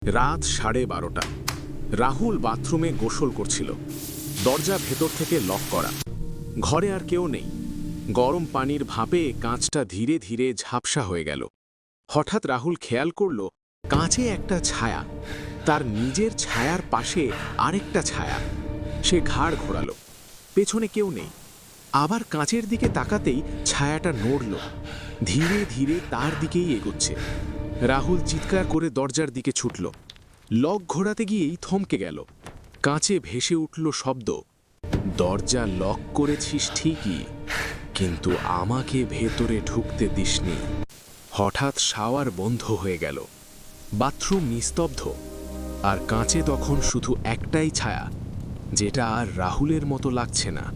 রাত 12:30। রাহুল বাথরুমে গোসল করছিল। দরজা ভেতর থেকে লক করা। ঘরে আর কেউ নেই। গরম পানির ভাপে কাঁচটা ধীরে ধীরে ঝাপসা হয়ে গেল। হঠাৎ রাহুল খেয়াল করল কাঁচে একটা ছায়া, তার নিজের ছায়ার পাশে আরেকটা ছায়া। সে ঘাড় ঘোরালো। পেছনে কেউ নেই। আবার কাঁচের দিকে তাকাতেই ছায়াটা নড়ল, ধীরে ধীরে তার দিকেই এগোচ্ছে। রাহুল চিৎকার করে দরজার দিকে ছুটল। লক ঘোরাতে গিয়েই থমকে গেল। কাঁচে ভেসে উঠল শব্দ, দরজা লক করেছিস ঠিকই, কিন্তু আমাকে ভেতরে ঢুকতে দিসনি। হঠাৎ শাওয়ার বন্ধ হয়ে গেল। বাথরুম নিস্তব্ধ, আর কাঁচে তখন শুধু একটাই ছায়া, যেটা আর রাহুলের মতো লাগছে না।